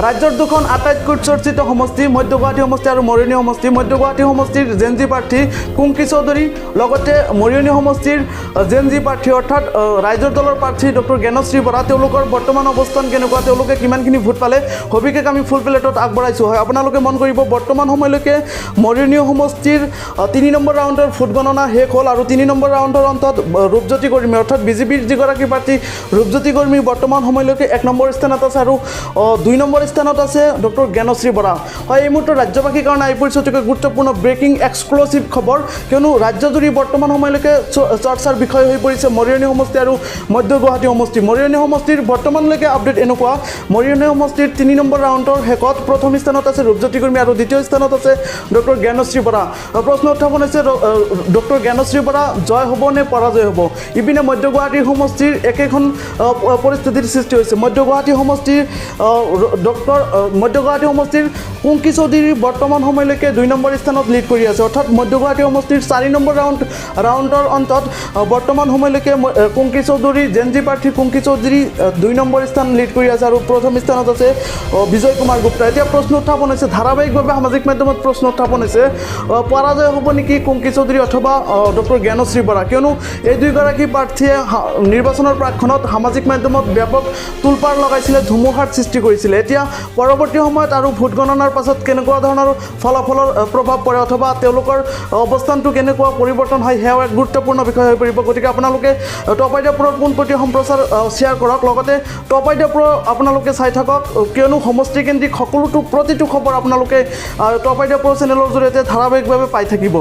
ৰাজ্যৰ দুখন আটাইতকৈ চৰ্চিত সমষ্টি মধ্য গুৱাহাটী সমষ্টি আৰু মৰিয়নি সমষ্টি। মধ্য গুৱাহাটী সমষ্টিৰ জেনজি প্ৰাৰ্থী কুংকি চৌধুৰী, লগতে মৰিয়নি সমষ্টিৰ জেনজি প্ৰাৰ্থী অৰ্থাৎ ৰাইজৰ দলৰ প্ৰাৰ্থী ডক্টৰ জ্ঞানশ্ৰী বৰা। তেওঁলোকৰ বৰ্তমান অৱস্থান কেনেকুৱা, তেওঁলোকে কিমানখিনি ভোট পালে, সবিশেষ আমি ফুল প্লেটত আগবঢ়াইছোঁ। হয়, আপোনালোকে মন কৰিব বৰ্তমান সময়লৈকে মৰিয়নি সমষ্টিৰ 3 নম্বৰ ৰাউণ্ডৰ ভোট গণনা শেষ হ'ল আৰু 3 নম্বৰ ৰাউণ্ডৰ অন্তত ৰূপজ্যোতি কৰ্মী অৰ্থাৎ বিজেপিৰ যিগৰাকী প্ৰাৰ্থী ৰূপজ্যোতি কৰ্মী বৰ্তমান সময়লৈকে 1 নম্বৰ স্থানত আছে আৰু 2 নম্বৰ স্থানত আছে ডক্টৰ জ্ঞানশ্ৰী বৰা। হয়, এই মুহূৰ্তত ৰাজ্যবাসীৰ কাৰণে আহি পৰিছে অতিকৈ গুৰুত্বপূৰ্ণ ব্ৰেকিং এক্সক্লুচিভ খবৰ, কিয়নো ৰাজ্যজুৰি বৰ্তমান সময়লৈকে চৰ্চাৰ বিষয় হৈ পৰিছে মৰিয়নি সমষ্টি আৰু মধ্য গুৱাহাটী সমষ্টি। মৰিয়নি সমষ্টিৰ বৰ্তমানলৈকে আপডেট এনেকুৱা, মৰিয়নি সমষ্টিৰ 3 নম্বৰ ৰাউণ্ডৰ শেষত প্ৰথম স্থানত আছে ৰূপজ্যোতি কৰ্মী আৰু দ্বিতীয় স্থানত আছে ডক্টৰ জ্ঞানশ্ৰী বৰা। প্ৰশ্ন উত্থাপন হৈছে ডক্টৰ জ্ঞানশ্ৰী বৰা জয় হ'ব নে পৰাজয় হ'ব? ইপিনে মধ্য গুৱাহাটী সমষ্টিৰ একেখন পৰিস্থিতিৰ সৃষ্টি হৈছে। মধ্য গুৱাহাটী সমষ্টিৰ কুংকি চৌধুৰী বৰ্তমান সময়লৈকে 2 নম্বৰ স্থানত লিড কৰি আছে, অৰ্থাৎ মধ্য গুৱাহাটী সমষ্টিৰ 4 নম্বৰ ৰাউণ্ডৰ অন্তত বৰ্তমান সময়লৈকে কুংকি চৌধুৰী জেনজি প্ৰাৰ্থী কুংকি চৌধুৰী 2 নম্বৰ স্থান লিড কৰি আছে আৰু প্ৰথম স্থানত আছে বিজয় কুমাৰ গুপ্তা। এতিয়া প্ৰশ্ন উত্থাপন হৈছে, ধাৰাবাহিকভাৱে সামাজিক মাধ্যমত প্ৰশ্ন উত্থাপন হৈছে, পৰাজয় হ'ব নেকি কুংকি চৌধুৰী অথবা ডক্টৰ জ্ঞানশ্ৰী বৰা? কিয়নো এই দুয়োগৰাকী প্ৰাৰ্থীয়ে নিৰ্বাচনৰ প্ৰাকক্ষণত সামাজিক মাধ্যমত ব্যাপক তোলপাৰ লগাইছিলে, ধুমুহাৰ সৃষ্টি কৰিছিলে। এতিয়া পৰৱৰ্তী সময়ত আৰু ভোট গণনাৰ পাছত কেনেকুৱা ধৰণৰ ফলাফলৰ প্ৰভাৱ পৰে অথবা তেওঁলোকৰ অৱস্থানটো কেনেকুৱা পৰিৱৰ্তন হয়, সেয়াও এক গুৰুত্বপূৰ্ণ বিষয় হৈ পৰিব। গতিকে আপোনালোকে টপ আইডিয়া প্ৰৰ পোনপটীয়া সম্প্ৰচাৰ শ্বেয়াৰ কৰক, লগতে টপ আইডিয়া প্ৰ আপোনালোকে চাই থাকক, কিয়নো সমষ্টিকেন্দ্ৰিক প্ৰতিটো খবৰ আপোনালোকে টপ আইডিয়া প্ৰ চেনেলৰ জৰিয়তে ধাৰাবাহিকভাৱে পাই থাকিব।